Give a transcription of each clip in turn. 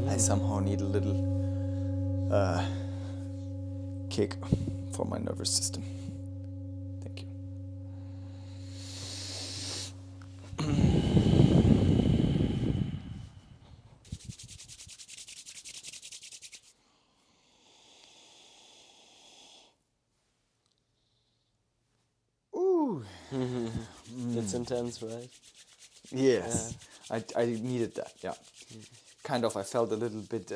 I somehow need a little kick for my nervous system. Thank you. Ooh. It's intense, right? Yes, I needed that, yeah. Kind of, I felt a little bit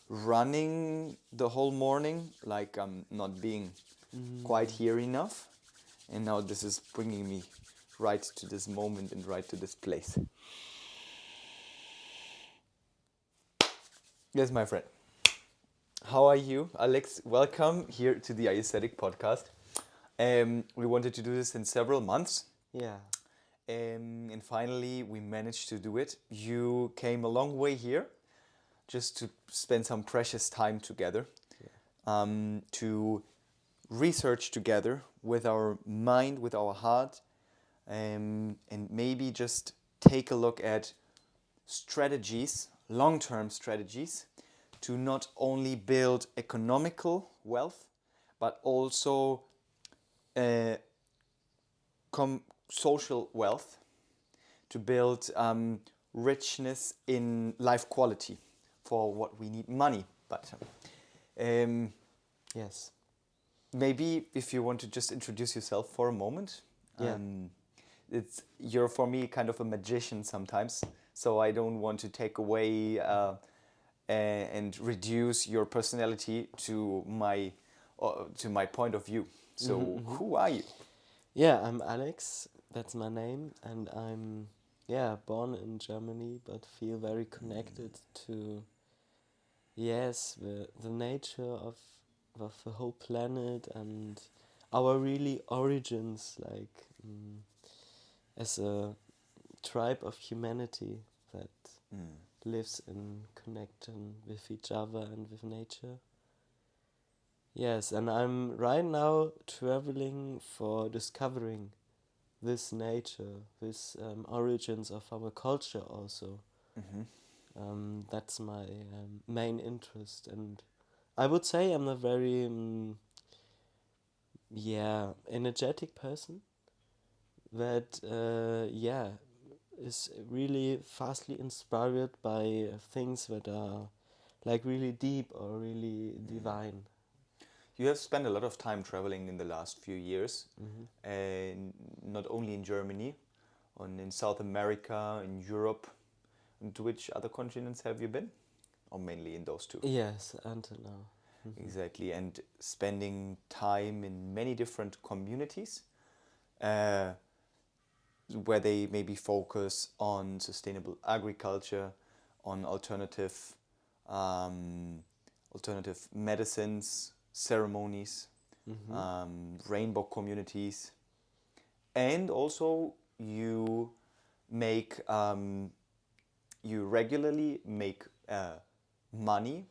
running the whole morning, like I'm not being quite here enough. And now this is bringing me right to this moment and right to this place. Yes, my friend. How are you, Alex? Welcome here to the Aesthetic podcast. We wanted to do this in several months. Yeah. And finally, we managed to do it. You came a long way here just to spend some precious time together, to research together with our mind, with our heart, and maybe just take a look at strategies, long-term strategies, to not only build economical wealth, but also social wealth, to build richness in life quality. For what we need money, but Yes. maybe if you want to just introduce yourself for a moment. Yeah. You're for me kind of a magician sometimes, so I don't want to take away and reduce your personality to my point of view. So who are you? Yeah, I'm Alex. That's my name, and I'm born in Germany, but feel very connected to the nature of the whole planet and our really origins, like as a tribe of humanity that lives in connection with each other and with nature. Yes, and I'm right now traveling for discovering this nature, this origins of our culture also. That's my main interest, and I would say I'm a very energetic person that is really fastly inspired by things that are like really deep or really divine. You have spent a lot of time traveling in the last few years, and not only in Germany, in South America, in Europe. And to which other continents have you been? Or mainly in those two? Yes, until now. Exactly, and spending time in many different communities uh, where they maybe focus on sustainable agriculture, on alternative medicines, ceremonies, rainbow communities, and also make you regularly make money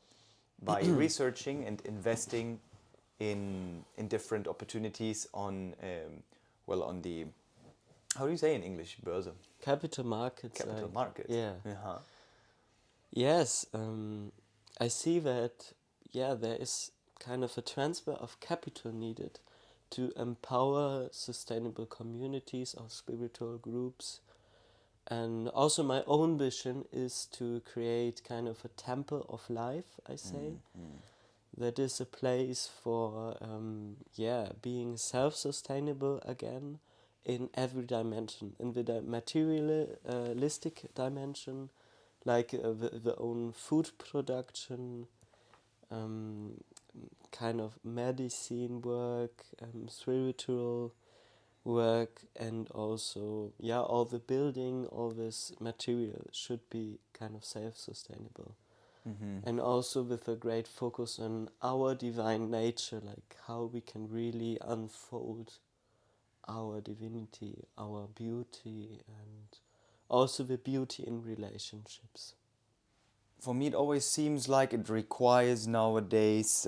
by researching and investing in different opportunities on on the, how do you say in English, Börse? Capital markets. Capital markets. Yeah. Uh-huh. Yes, I see that, there is kind of a transfer of capital needed to empower sustainable communities or spiritual groups. And also my own vision is to create kind of a temple of life, I say. That is a place for, being self-sustainable again in every dimension. In the materialistic dimension, like the own food production, kind of medicine work, spiritual work, and also all the building, all this material should be kind of self-sustainable. And also with a great focus on our divine nature, like how we can really unfold our divinity, our beauty, and also the beauty in relationships. For me, it always seems like it requires nowadays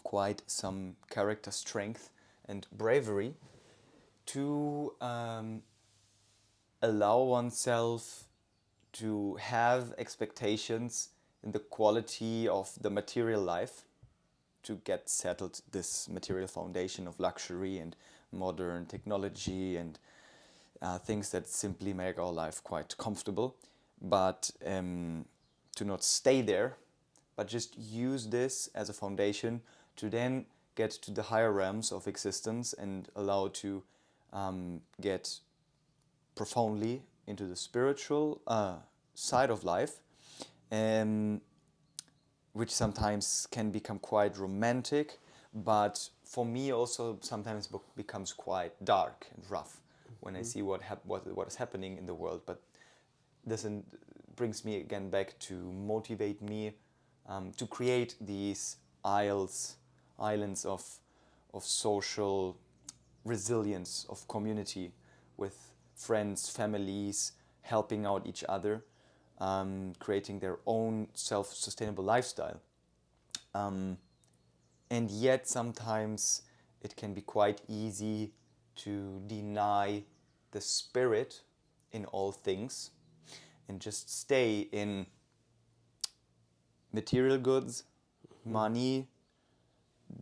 quite some character strength and bravery to allow oneself to have expectations in the quality of the material life to get settled this material foundation of luxury and modern technology and things that simply make our life quite comfortable, but to not stay there, but just use this as a foundation to then get to the higher realms of existence and allow to get profoundly into the spiritual side of life, which sometimes can become quite romantic, but for me also sometimes becomes quite dark and rough when I see what is happening in the world. But this brings me again back to motivate me to create these islands of social resilience, of community with friends, families, helping out each other, creating their own self-sustainable lifestyle. And yet sometimes it can be quite easy to deny the spirit in all things and just stay in material goods, money,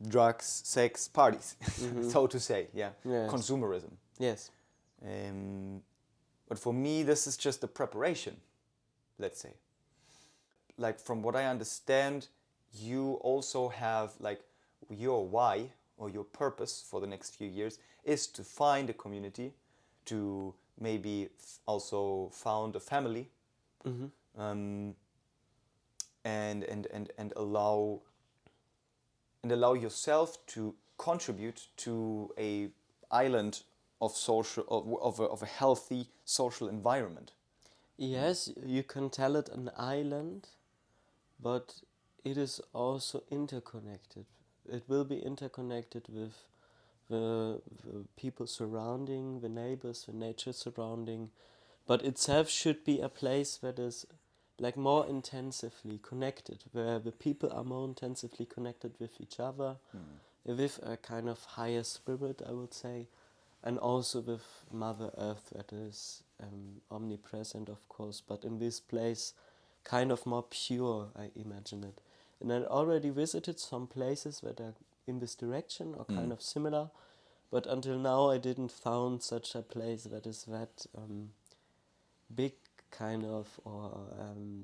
drugs, sex, parties, so to say, yeah. Yes. Consumerism. Yes. But for me, this is just a preparation, let's say. Like, from what I understand, you also have, like, your why or your purpose for the next few years is to find a community, to maybe also found a family, and allow yourself to contribute to a island of social of a healthy social environment. Yes, you can tell it an island, but it is also interconnected. It will be interconnected with the people surrounding, the neighbors, the nature surrounding, but itself should be a place that is like more intensively connected, where the people are more intensively connected with each other, with a kind of higher spirit, I would say, and also with Mother Earth that is omnipresent, of course, but in this place, kind of more pure, I imagine it. And I already visited some places that are in this direction or kind of similar, but until now I didn't found such a place that is that big kind of or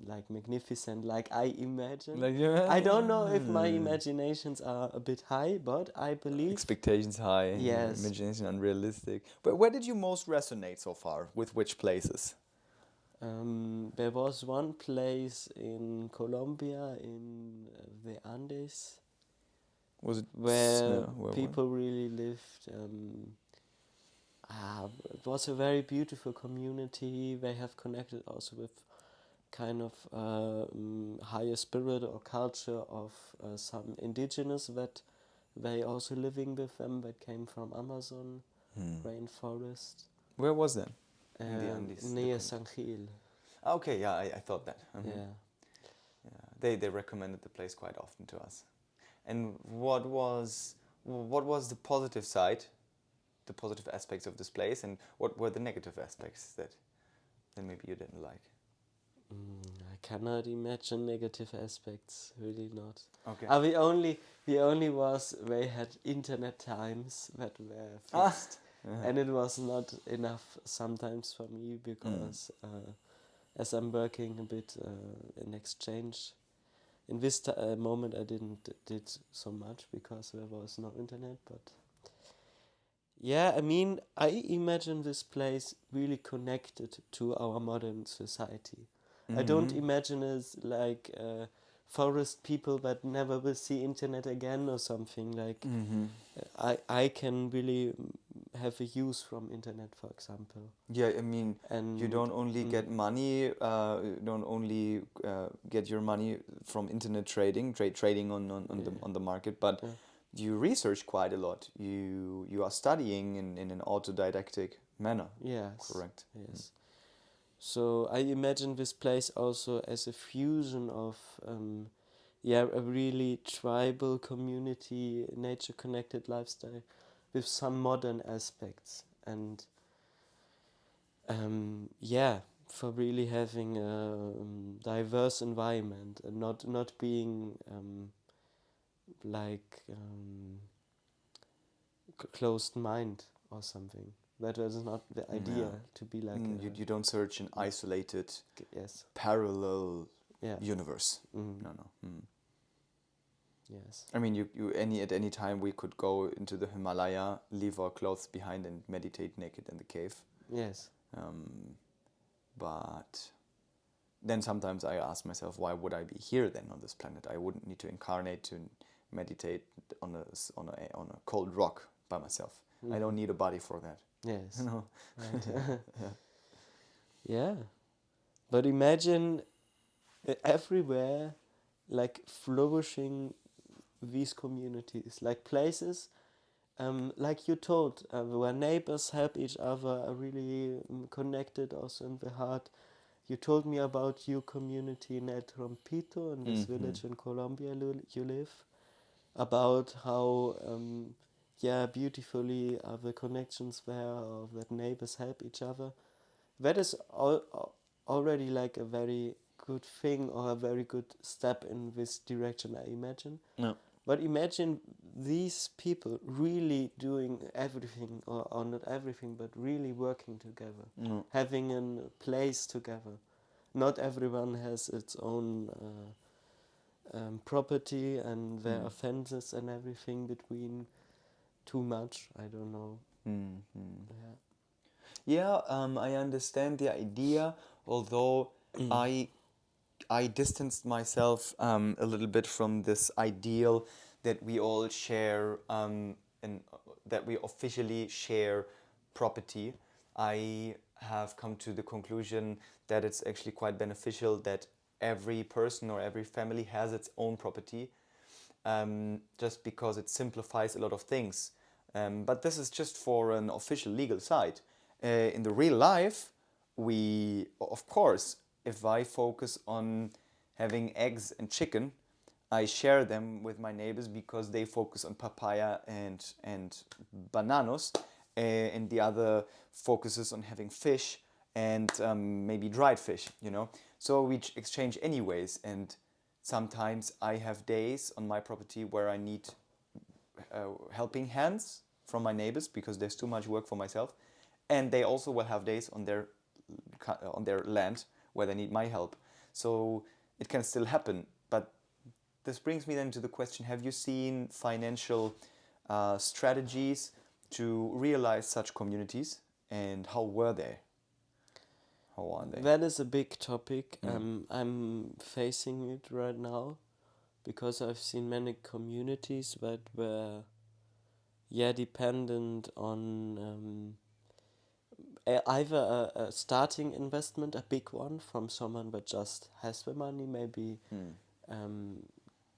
like magnificent like I imagine. I don't know if my imaginations are a bit high, but I believe Expectations high, Yes. imagination unrealistic. But where did you most resonate so far? With which places? there was one place in Colombia in the Andes Was it where where people really lived. It was a very beautiful community. They have connected also with kind of higher spirit or culture of some indigenous that they also living with them that came from Amazon rainforest Where was that? In the Andes, the near com- San Gil. Okay, yeah, I thought that. Yeah. Yeah, they recommended the place quite often to us. And what was the positive side, the positive aspects of this place, and what were the negative aspects that maybe you didn't like? I cannot imagine negative aspects, really not. Okay. The only was they had internet times that were fixed, and it was not enough sometimes for me because as I'm working a bit in exchange, in this moment I did so much because there was no internet, but yeah, I mean, I imagine this place really connected to our modern society. I don't imagine it like forest people that never will see internet again or something. Like, I can really have a use from internet, for example. Yeah, I mean, And you don't only get money, you don't only get your money from internet trading on the market, but you research quite a lot. You are studying in an autodidactic manner. Yes. Correct. Yes. So I imagine this place also as a fusion of a really tribal community, nature connected lifestyle with some modern aspects. And for really having a diverse environment and not being like closed mind or something. That was not the idea to be like you don't search an isolated, yes, parallel yeah, universe. No. yes, I mean, at any time we could go into the Himalaya, leave our clothes behind, and meditate naked in the cave. yes, But then sometimes I ask myself, why would I be here then on this planet? I wouldn't need to incarnate to meditate on a cold rock by myself. I don't need a body for that. yes, You know? right. Yeah. Yeah, but imagine everywhere like flourishing these communities, like places, like you told, where neighbors help each other, are really connected also in the heart. You told me about your community in El Trompito, in this village in Colombia you live, about how beautifully are the connections there, or that neighbors help each other. That is already like a very good thing, or a very good step in this direction, I imagine. No. But imagine these people really doing everything, or not everything, but really working together, having a place together. Not everyone has its own property, and there are fences and everything between. Too much, I don't know. Yeah. Yeah, I understand the idea, although I distanced myself a little bit from this ideal that we all share and that we officially share property. I have come to the conclusion that it's actually quite beneficial that every person or every family has its own property, just because it simplifies a lot of things. But this is just for an official legal side. In the real life, we, of course, if I focus on having eggs and chicken, I share them with my neighbors because they focus on papaya and bananas, and the other focuses on having fish and maybe dried fish, you know. So we exchange anyways, and sometimes I have days on my property where I need helping hands from my neighbors because there's too much work for myself, and they also will have days on their land where they need my help. So it can still happen. But this brings me then to the question: have you seen financial strategies to realize such communities, and how were they? How are they? That is a big topic. I'm facing it right now because I've seen many communities that were, dependent on either a starting investment, a big one from someone that just has the money, maybe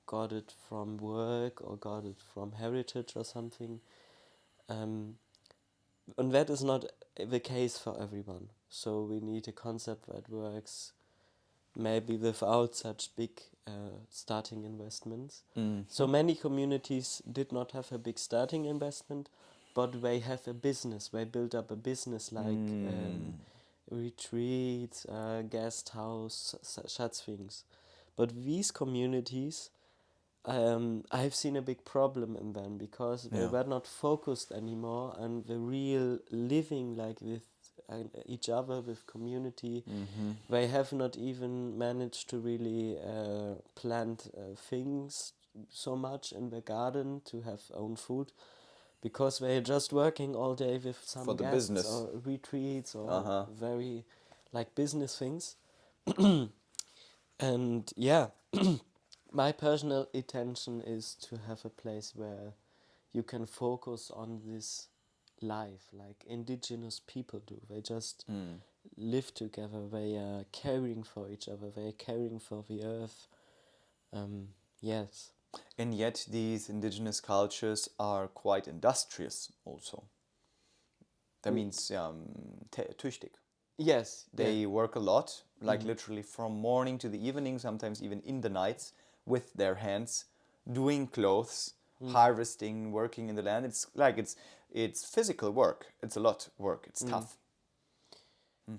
got it from work or got it from heritage or something. And that is not the case for everyone. So we need a concept that works maybe without such big starting investments. So many communities did not have a big starting investment, but they have a business. They build up a business like retreats, guest house, such things. But these communities, I've seen a big problem in them because they were not focused anymore on the real living, like with each other, with community. They have not even managed to really plant things so much in the garden to have own food, because they're just working all day with some For the guests business. or retreats or very like business things. And my personal intention is to have a place where you can focus on this life like indigenous people do. They just live together. They are caring for each other. They are caring for the earth. Yes. And yet these indigenous cultures are quite industrious also. That means tüchtig. Yes. They work a lot, like literally from morning to the evening, sometimes even in the nights, with their hands, doing clothes, harvesting, working in the land. It's like it's physical work. It's a lot of work. It's tough.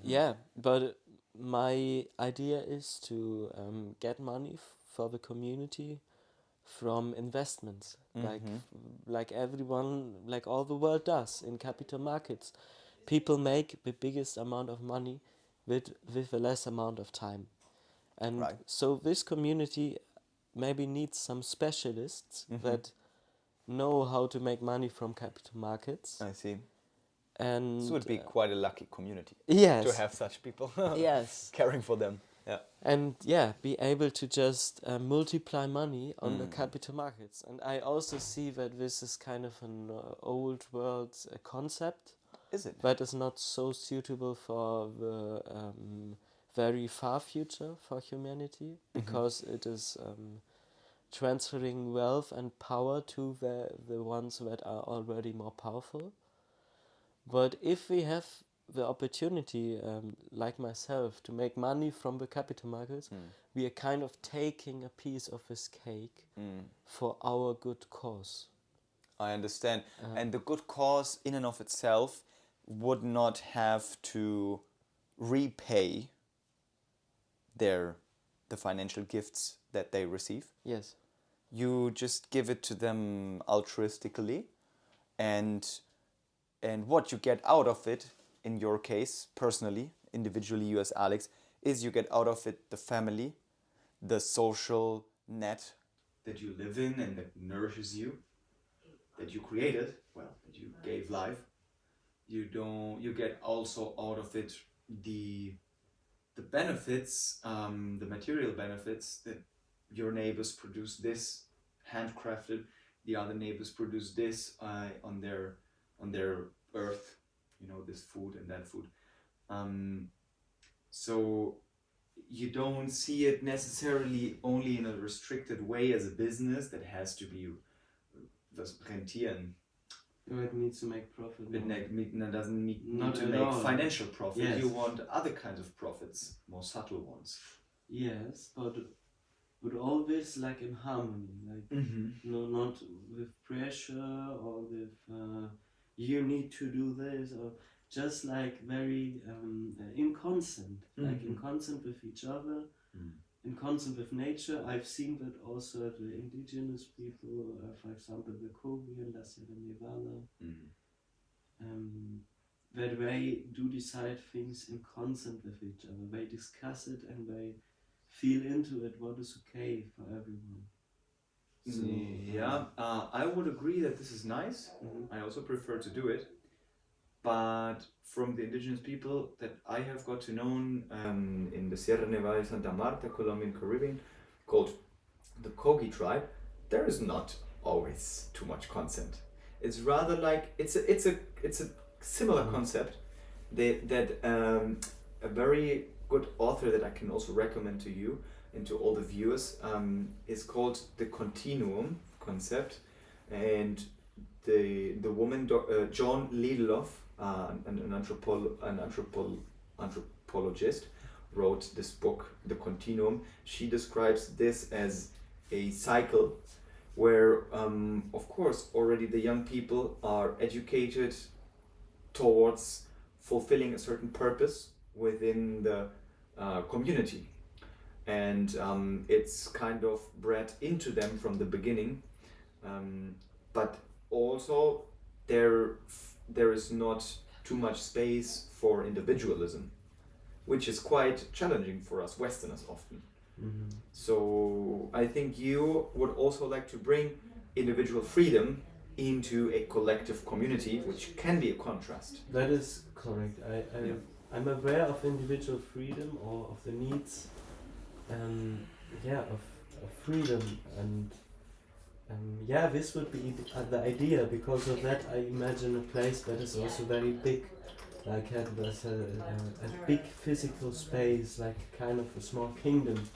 Yeah, but my idea is to get money for the community from investments, like everyone, like all the world does in capital markets. People make the biggest amount of money with a less amount of time. And Right. so this community maybe needs some specialists that know how to make money from capital markets. I see. And This would be quite a lucky community yes, to have such people yes, caring for them. Yeah. and be able to just multiply money on the capital markets. And I also see that this is kind of an old world concept Is it? that is not so suitable for the very far future for humanity, because it is transferring wealth and power to the ones that are already more powerful. But if we have the opportunity, like myself, to make money from the capital markets, we are kind of taking a piece of this cake for our good cause. I understand. And the good cause in and of itself would not have to repay the financial gifts that they receive. Yes. You just give it to them altruistically, and what you get out of it, in your case, personally, individually, you as Alex, is you get out of it the family, the social net that you live in and that nourishes you, that you created, well, that you gave life. You get also out of it the benefits, the material benefits, that your neighbors produce this handcrafted, the other neighbors produce this on their earth, this food and that food. So you don't see it necessarily only in a restricted way as a business that has to be rentieren. It needs to make profit. It doesn't need to at make all. financial profit. Yes. You want other kinds of profits, more subtle ones. Yes, but all this like in harmony, like not with pressure or with you need to do this, or just like very in consent, like in consent with each other, in consent with nature. I've seen that also at the indigenous people, for example, the Kogi and La Sierra Nevada, that they do decide things in consent with each other. They discuss it and they feel into it what is okay for everyone. So, I would agree that this is nice. I also prefer to do it. But from the indigenous people that I have got to know in the Sierra Nevada, Santa Marta, Colombian Caribbean, called the Kogi tribe, there is not always too much consent. It's rather like it's a similar concept that a very good author that I can also recommend to you and to all the viewers is called the continuum concept, and the woman John Lidloff, an anthropologist, wrote this book, The Continuum. She describes this as a cycle where, of course, already the young people are educated towards fulfilling a certain purpose within the community. And it's kind of bred into them from the beginning. But also there is not too much space for individualism, which is quite challenging for us Westerners often. So I think you would also like to bring individual freedom into a collective community, which can be a contrast. that is correct. I'm aware of individual freedom, or of the needs of freedom, and this would be the idea. Because of that, I imagine a place that is also very big, like has a big physical space, like kind of a small kingdom,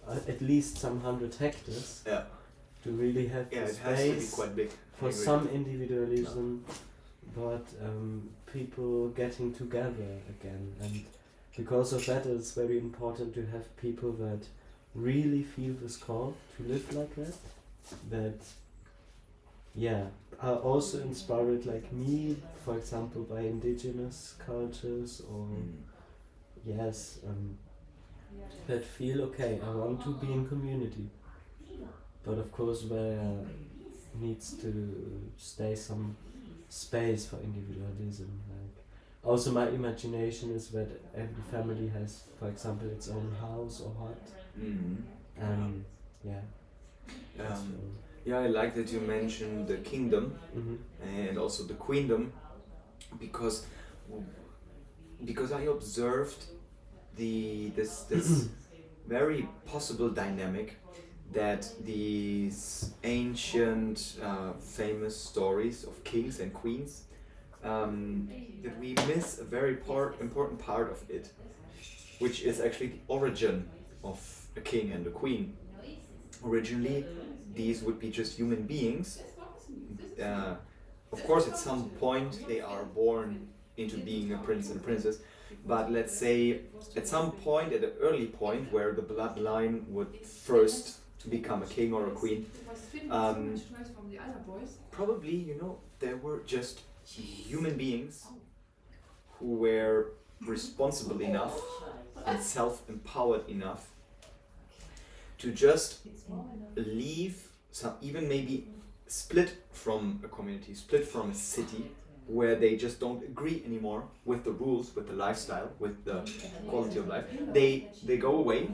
at least some 100 hectares, to really have the it space has to be quite big for some individualism, but people getting together again. And because of that, it's very important to have people that really feel this call to live like that are also inspired like me, for example, by indigenous cultures, or yes, that feel okay, I want to be in community. But of course there needs to stay some space for individualism. Like, also my imagination is that every family has, for example, its own house or hut. Yeah. Yeah, I like that you mentioned the kingdom and also the queendom, because I observed this very possible dynamic that these ancient famous stories of kings and queens, that we miss a very important part of it, which is actually the origin of a king and a queen. Originally, these would be just human beings. Of course, at some point they are born into being a prince and a princess, but let's say at some point, at an early point where the bloodline would first become a king or a queen, probably, there were just human beings who were responsible enough and self-empowered enough to just leave, even maybe split from a community, split from a city, where they just don't agree anymore with the rules, with the lifestyle, with the quality of life. They go away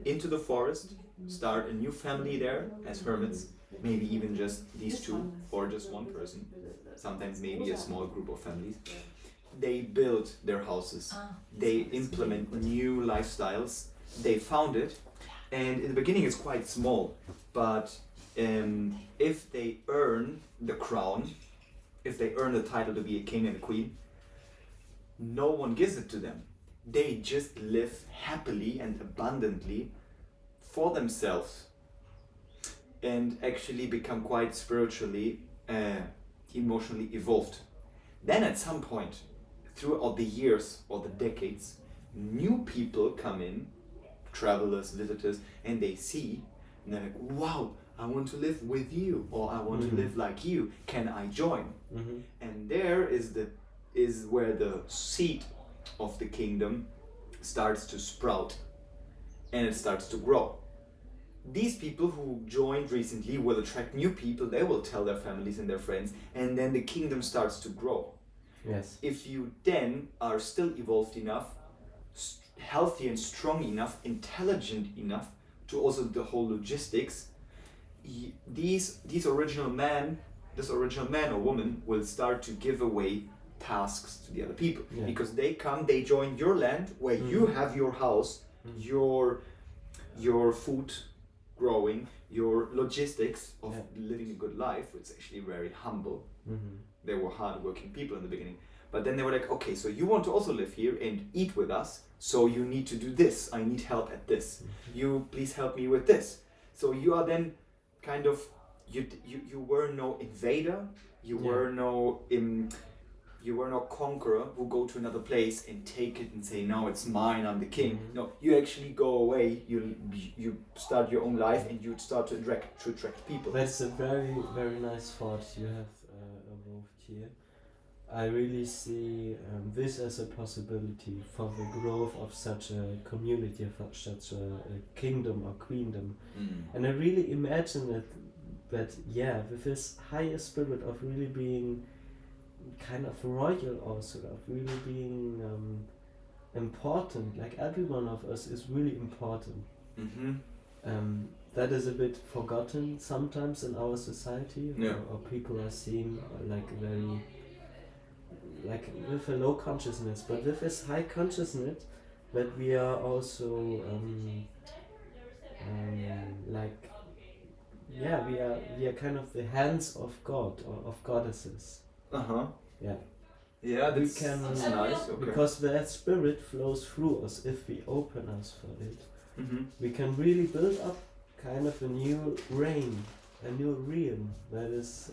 into the forest, start a new family there as hermits, maybe even just these two or just one person, sometimes maybe a small group of families. They build their houses, they implement new lifestyles, they found it, and in the beginning it's quite small, but if they earn the crown, if they earn the title to be a king and a queen, no one gives it to them. They just live happily and abundantly for themselves and actually become quite spiritually, emotionally evolved. Then at some point, throughout the years or the decades, new people come in, travelers, visitors, and they see, and they're like, wow, I want to live with you, or I want to live like you, can I join? And there is where the seed of the kingdom starts to sprout and it starts to grow. These people who joined recently will attract new people, they will tell their families and their friends, and then the kingdom starts to grow. Yes. If you then are still evolved enough, healthy and strong enough, intelligent enough to also the whole logistics, this original man or woman will start to give away tasks to the other people, because they join your land where you have your house, your food growing, your logistics of living a good life. It's actually very humble. They were hard-working people in the beginning, but then they were like, okay, so you want to also live here and eat with us, so you need to do this. I need help at this. You please help me with this. So you are then kind of, you were no invader, you were no conqueror who go to another place and take it and say, now it's mine, I'm the king. No, you actually go away, you start your own life and you start to attract people. That's a very, very nice thought you have evoked here. I really see this as a possibility for the growth of such a community, of such a kingdom or queendom. And I really imagine that with this higher spirit of really being kind of royal, also of really being important, like every one of us is really important. That is a bit forgotten sometimes in our society, or people are seen like very, like with a low consciousness, but with this high consciousness that we are also we are kind of the hands of God or of goddesses. That's nice. Okay. Because that spirit flows through us if we open us for it. We can really build up kind of a new reign, a new realm that is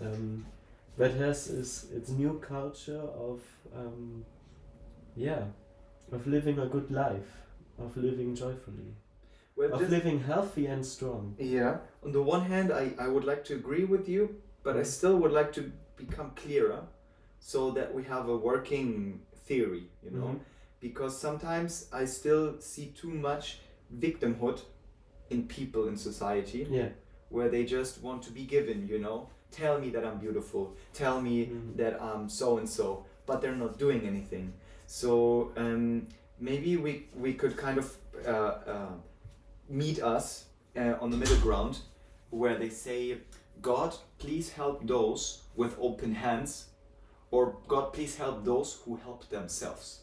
that has its new culture of living a good life, of living joyfully, of living healthy and strong. Yeah, on the one hand I would like to agree with you, but I still would like to become clearer so that we have a working theory, because sometimes I still see too much victimhood in people in society, Yeah. where they just want to be given, you know, tell me that I'm beautiful, tell me that I'm so and so, but they're not doing anything. So maybe we could kind of meet us on the middle ground, where they say, God, please help those with open hands, or God, please help those who help themselves.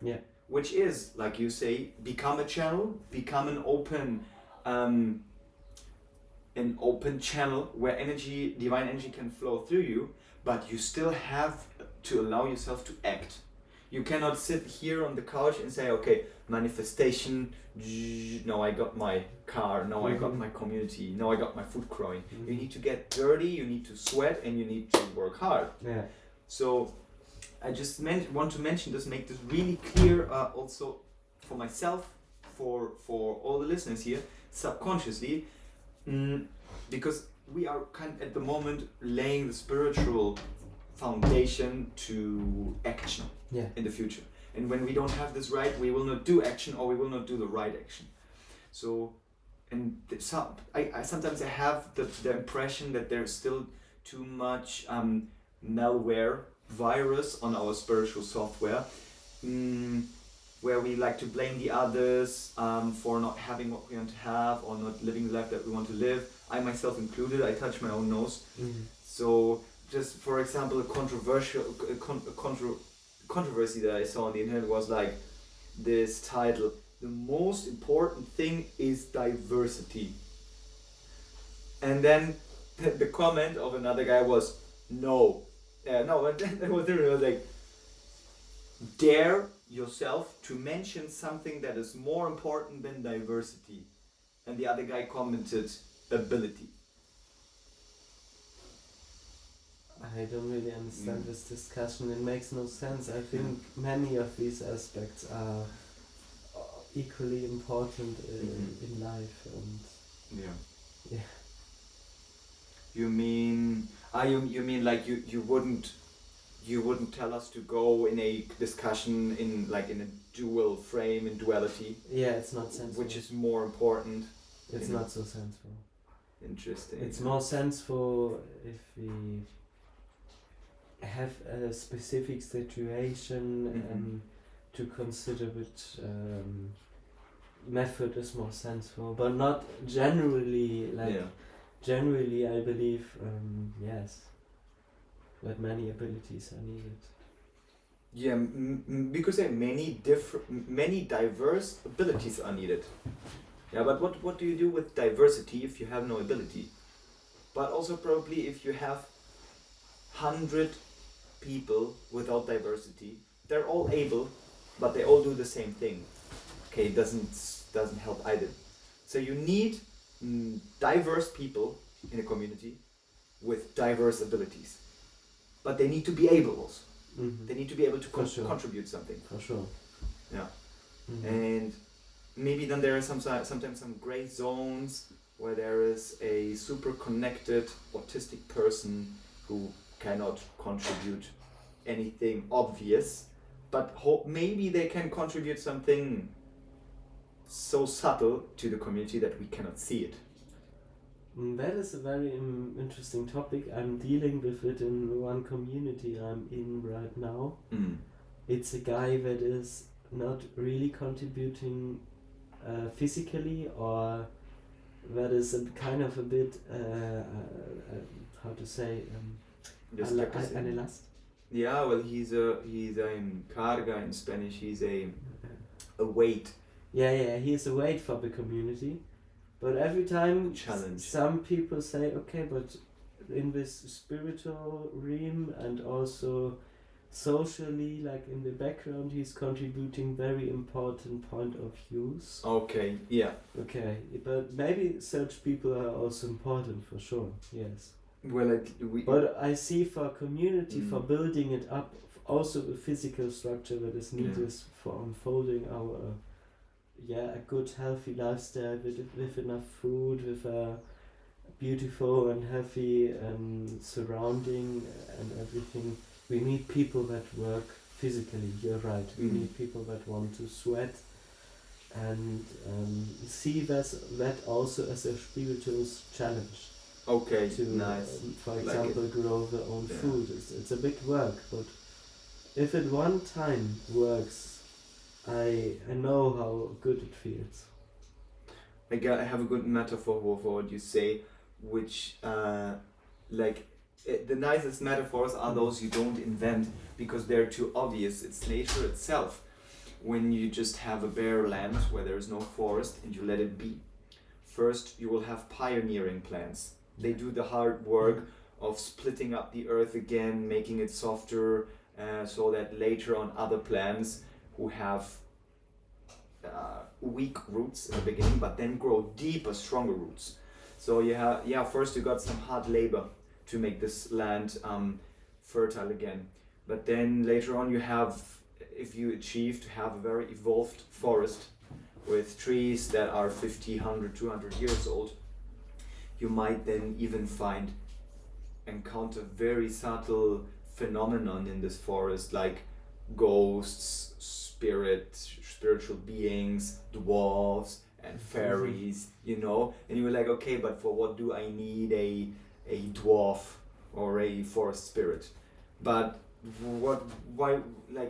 Yeah. Which is, like you say, become a channel, become an open channel where energy, divine energy, can flow through you, but you still have to allow yourself to act. You cannot sit here on the couch and say, okay, manifestation, now I got my car, now I got my community, now I got my food growing. You need to get dirty, you need to sweat, and you need to work hard. Yeah. So I just want to mention this, make this really clear, also for myself, for all the listeners here, subconsciously, because we are kind of at the moment laying the spiritual foundation to action in the future. And when we don't have this right, we will not do action, or we will not do the right action. So, and I sometimes I have the impression that there's still too much malware virus on our spiritual software, where we like to blame the others for not having what we want to have, or not living the life that we want to live. I myself included, I touch my own nose. So just for example, a controversy that I saw on the internet was like this title: the most important thing is diversity. And then the comment of another guy was, no. It was like, dare yourself to mention something that is more important than diversity. And the other guy commented, ability. I don't really understand this discussion. It makes no sense. I think many of these aspects are equally important in life. And yeah. You mean like you wouldn't tell us to go in a discussion in a dual frame, in duality? Yeah, it's not sensible. Which is more important? It's not so sensible. Interesting. It's more sensible if we have a specific situation to consider which method is more sensible, but not generally. Generally, I believe yes, that many abilities are needed. Yeah, because many diverse abilities are needed. Yeah, but what do you do with diversity if you have no ability? But also probably if you have 100 people without diversity, they're all able, but they all do the same thing. Okay, it doesn't help either. So you need diverse people in a community with diverse abilities, but they need to be able also. They need to be able to contribute something. For sure. Yeah. And maybe then there are sometimes some gray zones where there is a super connected autistic person who cannot contribute anything obvious, but maybe they can contribute something so subtle to the community that we cannot see it. That is a very interesting topic. I'm dealing with it in one community I'm in right now. It's a guy that is not really contributing physically, or that is a kind of a bit how to say analyst. Yeah, well, he's a carga in Spanish. He's a weight. Yeah, he's a weight for the community. But every time some people say, okay, but in this spiritual realm and also socially, like in the background, he's contributing very important point of views. Okay, yeah. Okay, but maybe such people are also important for sure, yes. Well, but I see for community, for building it up, also a physical structure that is needed for unfolding our a good healthy lifestyle with enough food, with a beautiful and healthy surrounding and everything. We need people that work physically, you're right. We need people that want to sweat and see that also as a spiritual challenge. Okay, To, nice. for Like example, it. grow their own Yeah. food. It's a big work, but if it one time works, I know how good it feels. I have a good metaphor for what you say, which the nicest metaphors are those you don't invent because they're too obvious. It's nature itself. When you just have a bare land where there is no forest and you let it be. First, you will have pioneering plants. They do the hard work of splitting up the earth again, making it softer, so that later on other plants who have weak roots in the beginning, but then grow deeper, stronger roots. So first you got some hard labor to make this land fertile again. But then later on you have, if you achieve to have a very evolved forest with trees that are 50, 100, 200 years old, you might then even encounter very subtle phenomenon in this forest, like ghosts, spiritual beings, dwarves, and fairies, and you were like, okay, but for what do I need a dwarf or a forest spirit? But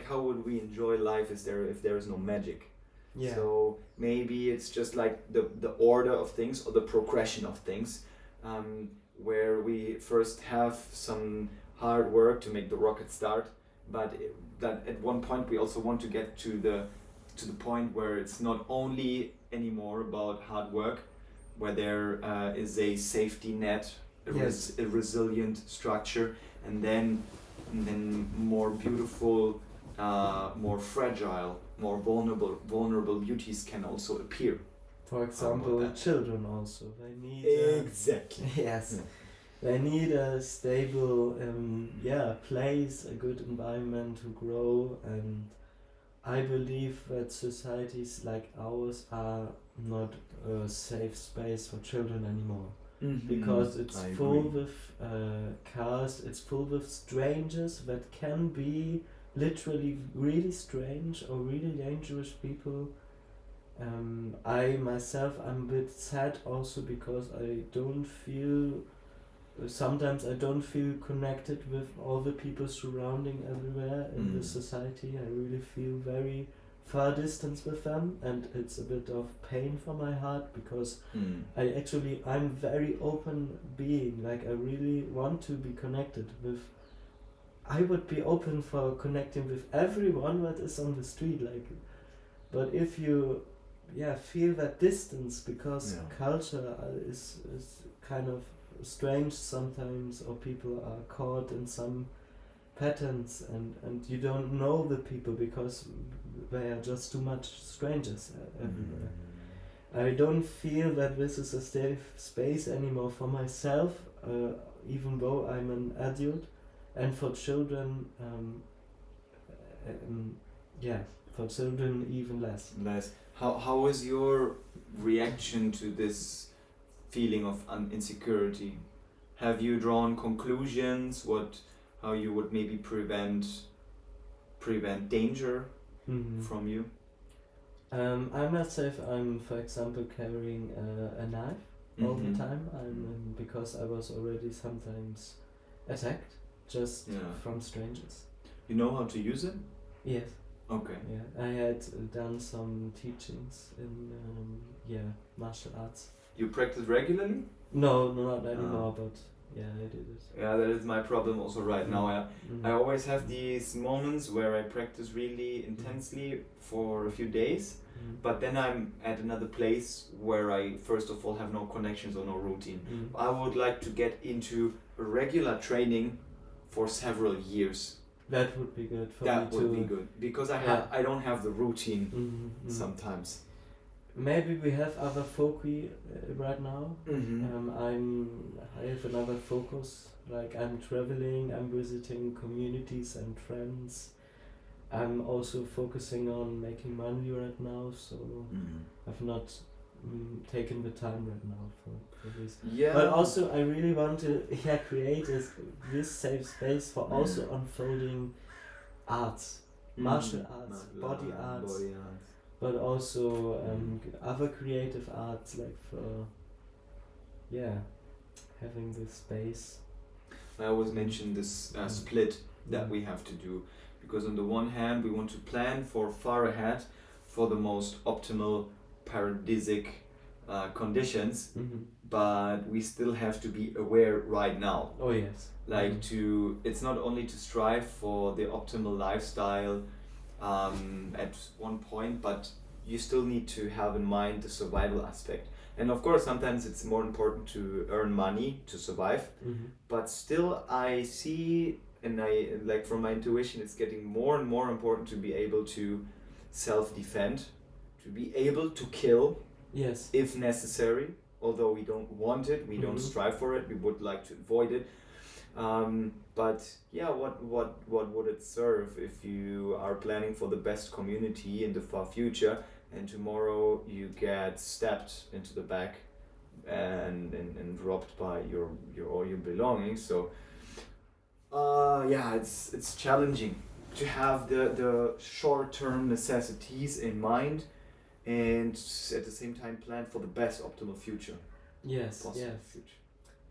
how would we enjoy life if there is no magic? Yeah. So maybe it's just like the order of things or the progression of things, where we first have some hard work to make the rocket start, but that at one point we also want to get to the point where it's not only anymore about hard work, where there is a safety net, a resilient structure, and then more beautiful, more fragile, more vulnerable beauties can also appear. For example, children also. They need exactly. Yes. They need a stable place, a good environment to grow, and I believe that societies like ours are not a safe space for children anymore. Because it's full with cars, it's full with strangers that can be literally really strange or really dangerous people. I myself, I'm a bit sad also because sometimes I don't feel connected with all the people surrounding everywhere in the society. I really feel very far distance with them, and it's a bit of pain for my heart because I'm very open being. Like, I really want to be connected with. I would be open for connecting with everyone that is on the street, but if you feel that distance because culture is kind of strange sometimes, or people are caught in some patterns, and you don't know the people because they are just too much strangers everywhere. I don't feel that this is a safe space anymore for myself, even though I'm an adult, and for children, for children even less. How is your reaction to this feeling of insecurity? Have you drawn conclusions? How you would maybe prevent danger from you? I must say, I'm, for example, carrying a knife all the time. Because I was already sometimes attacked just from strangers. You know how to use it? Yes. Okay. Yeah, I had done some teachings in martial arts. You practice regularly? No, not anymore, but I did it. Yeah, that is my problem also right now. I always have these moments where I practice really intensely for a few days, but then I'm at another place where I first of all have no connections or no routine. I would like to get into regular training for several years. That would be good for me too. That would be good because I don't have the routine sometimes. Maybe we have other foci right now. I have another focus. Like, I'm traveling, I'm visiting communities and friends. I'm also focusing on making money right now, so I've not taken the time right now for this. Yeah. But also, I really want to create this safe space for also unfolding arts. martial arts, body arts, but also other creative arts, like for having this space. I always mention this split that we have to do, because on the one hand we want to plan for far ahead for the most optimal paradisic conditions, but we still have to be aware right now. Oh yes. Like it's not only to strive for the optimal lifestyle at one point, but you still need to have in mind the survival aspect. And of course, sometimes it's more important to earn money to survive, but still I see, and I like from my intuition, it's getting more and more important to be able to self-defend, to be able to kill, yes, if necessary. Although we don't want it, we don't strive for it, we would like to avoid it. But yeah, what would it serve if you are planning for the best community in the far future, and tomorrow you get stabbed into the back and robbed by all your belongings? So it's challenging to have the short-term necessities in mind, and at the same time plan for the best optimal future. Yes, Possible yes. future.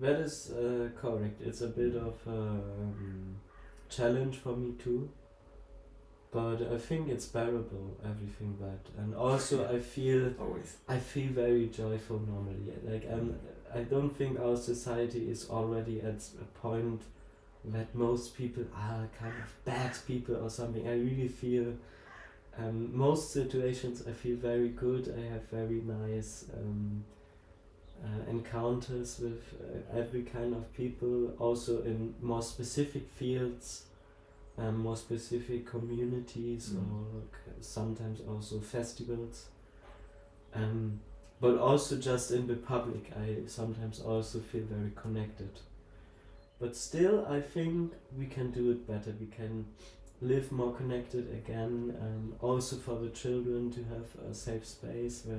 That is correct. It's a bit of a challenge for me too, but I think it's bearable, everything that, and also I feel very joyful normally. Like I don't think our society is already at a point that most people are kind of bad people or something. I really feel most situations I feel very good. I have very nice encounters with every kind of people, also in more specific fields, more specific communities, or sometimes also festivals. But also just in the public, I sometimes also feel very connected. But still, I think we can do it better. We can live more connected again, also for the children to have a safe space where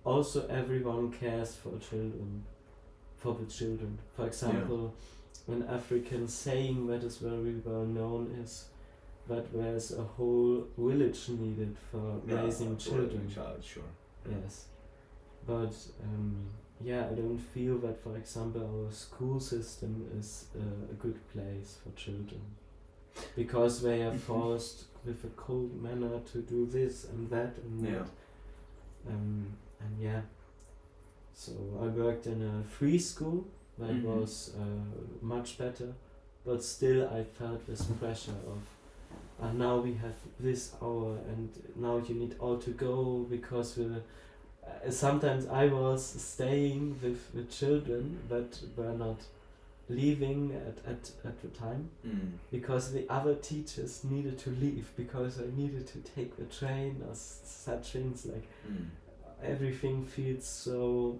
also everyone cares for the children. For example, an African saying that is very well known is that there's a whole village needed for raising children. Yes. But I don't feel that, for example, our school system is a good place for children, because they are forced with a cold manner to do this and that and that. So I worked in a free school that was much better, but still I felt this pressure of now we have this hour and now you need all to go, because sometimes I was staying with the children that were not leaving at the time, because the other teachers needed to leave because I needed to take the train or such things. Like everything feels so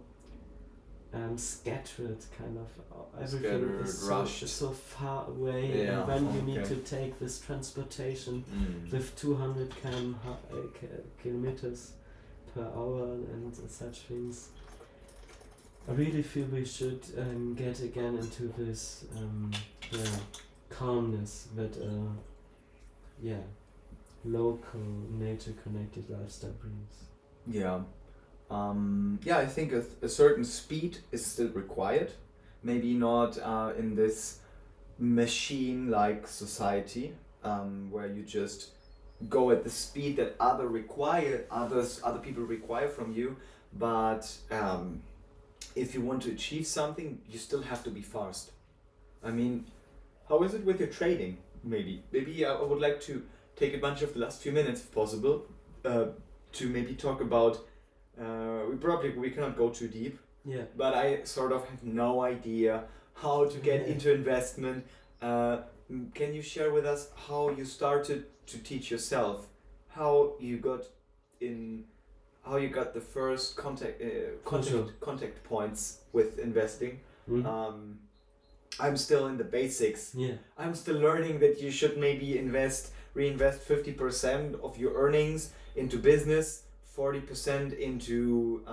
scattered, kind of. Everything is so far away, and then you need to take this transportation with 200 kilometers per hour and such things. I really feel we should get again into this calmness that local nature connected lifestyle brings. I think a certain speed is still required. Maybe not in this machine-like society where you just go at the speed that other people require from you. But if you want to achieve something, you still have to be fast. I mean, how is it with your trading? Maybe I would like to take advantage of the last few minutes, if possible, to maybe talk about. We cannot go too deep. Yeah. But I sort of have no idea how to get into investment. Can you share with us how you started to teach yourself? How you got the first contact points with investing? I'm still in the basics. Yeah. I'm still learning that you should maybe reinvest 50% of your earnings into business, 40% into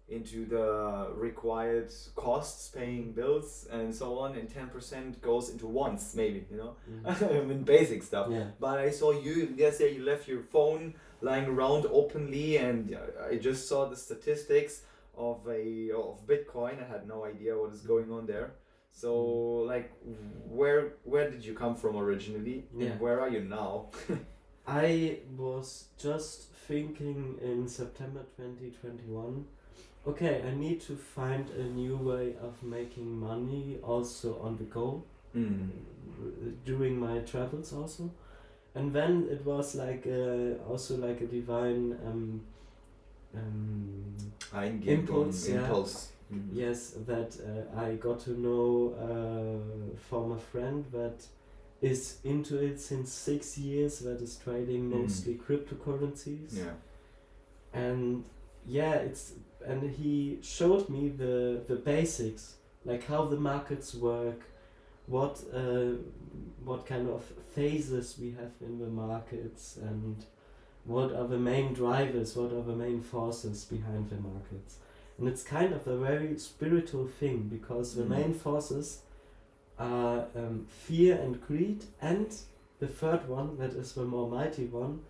into the required costs, paying bills and so on, and 10% goes into wants, maybe, you know. I mean, basic stuff. Yeah. But I saw you yesterday, you left your phone lying around openly, and I just saw the statistics of Bitcoin. I had no idea what is going on there. So like, where did you come from originally, Yeah. and where are you now? I was just thinking in September 2021, okay, I need to find a new way of making money also on the go during my travels also. And then it was like also like a divine impulse. Impulse. Yes, that I got to know a former friend that is into it since 6 years, that is trading mostly cryptocurrencies. Yeah. And yeah, and he showed me the basics, like how the markets work, what kind of phases we have in the markets, and what are the main drivers, what are the main forces behind the markets. And it's kind of a very spiritual thing, because the main forces are fear and greed, and the third one, that is the more mighty one,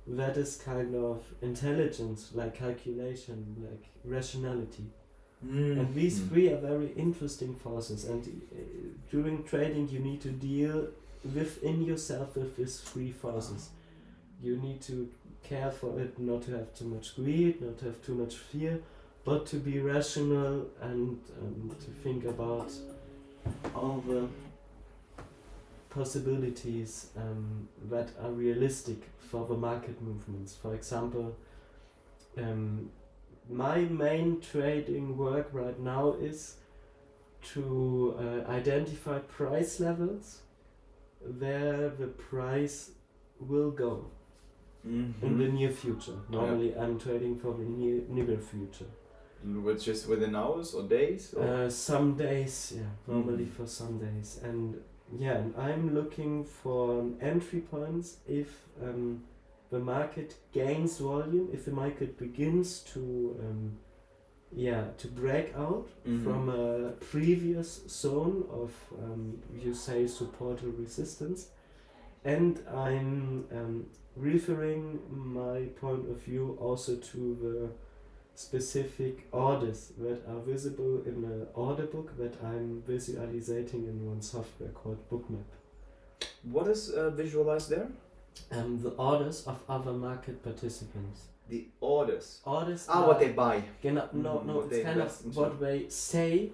that is kind of intelligence, like calculation, like rationality. And these three are very interesting forces, and during trading you need to deal within yourself with these three forces. You need to care for it, not to have too much greed, not to have too much fear, but to be rational and to think about all the possibilities that are realistic for the market movements. For example, my main trading work right now is to identify price levels where the price will go in the near future. Normally I'm trading for the near future. Which is within hours or days? Or? Some days, yeah. Normally for some days. And yeah, and I'm looking for entry points if the market gains volume, if the market begins to break out from a previous zone of you say support or resistance. And I'm referring my point of view also to the specific orders that are visible in an order book that I'm visualizing in one software called Bookmap. What is visualized there? The orders of other market participants. The orders. Orders. What they buy. No, it's kind of what they say.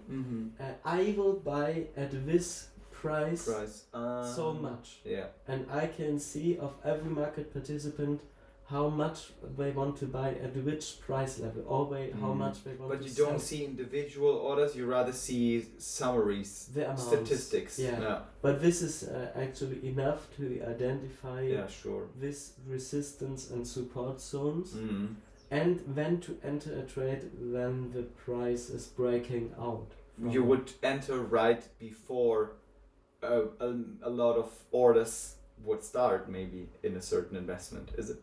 I will buy at this price. So much. Yeah. And I can see of every market participant how much they want to buy at which price level, or how much they want to sell. But you don't see individual orders, you rather see summaries, the amounts, statistics. Yeah. But this is actually enough to identify this resistance and support zones, and when to enter a trade when the price is breaking out. You would enter right before a lot of orders would start, maybe, in a certain investment, is it?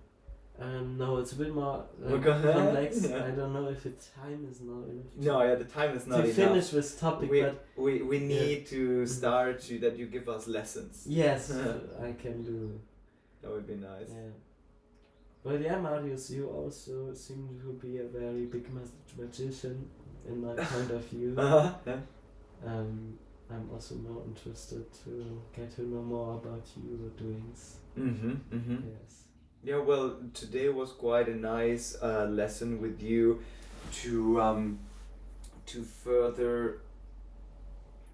No, it's a bit more complex. Yeah. I don't know if the time is not enough. The time is not enough. To finish this topic, but we need to start that you give us lessons. Yes, I can do. That would be nice. Yeah. But yeah, Marius, you also seem to be a very big magician in my point of view. I'm also more interested to get to know more about your doings. Yes. Yeah, well, today was quite a nice lesson with you to further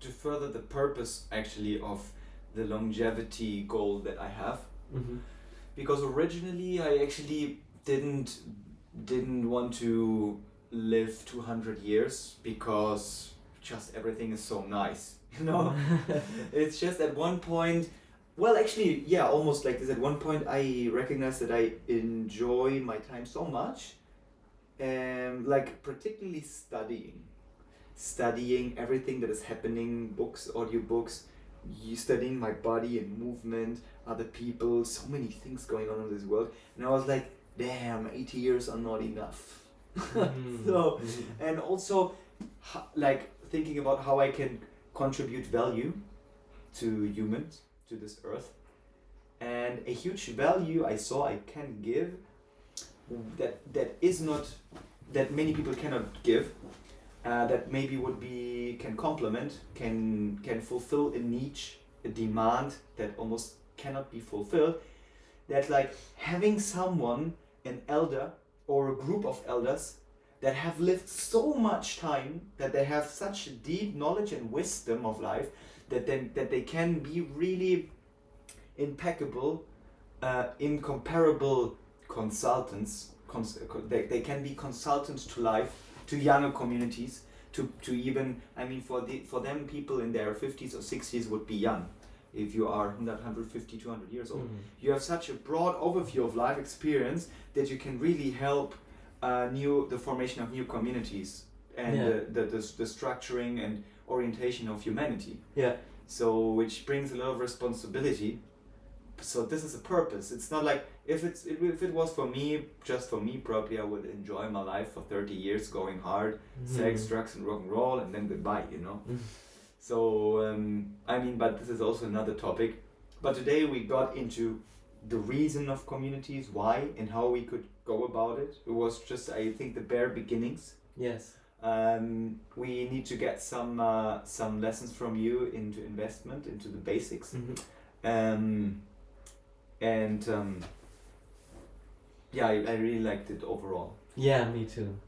the purpose actually of the longevity goal that I have. Because originally I actually didn't want to live 200 years because just everything is so nice, you know. It's just at one point. Well, actually, yeah, almost like this. At one point, I recognized that I enjoy my time so much, like particularly studying everything that is happening, books, audiobooks, studying my body and movement, other people, so many things going on in this world. And I was like, damn, 80 years are not enough. So, and also like thinking about how I can contribute value to humans, to this earth. And a huge value I saw I can give that is not, that many people cannot give, that maybe would be, can complement, can fulfill a niche, a demand that almost cannot be fulfilled. That like having someone, an elder or a group of elders that have lived so much time, that they have such deep knowledge and wisdom of life, that they can be really impeccable, incomparable consultants. They can be consultants to life, to younger communities, to even, I mean, for them, people in their 50s or 60s would be young. If you are 150, 200 years old, you have such a broad overview of life experience that you can really help the formation of new communities and the structuring and orientation of humanity. Yeah. So which brings a lot of responsibility. So this is a purpose. It's not like if it was for me, just for me, probably I would enjoy my life for 30 years, going hard, sex, drugs, and rock and roll, and then goodbye. You know. So I mean, but this is also another topic. But today we got into the reason of communities, why and how we could go about it. It was just, I think, the bare beginnings. Yes. We need to get some lessons from you into investment, into the basics. Yeah, I really liked it overall. Yeah, me too.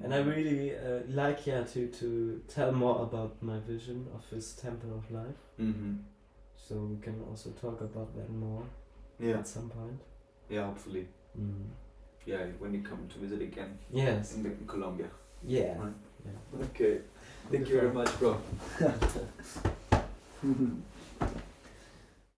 And I really like to tell more about my vision of this temple of life. So we can also talk about that more at some point. Yeah, hopefully. Yeah, when you come to visit again. Yes. In Colombia. Yeah. Right? Yeah. Okay. Thank you very much, bro.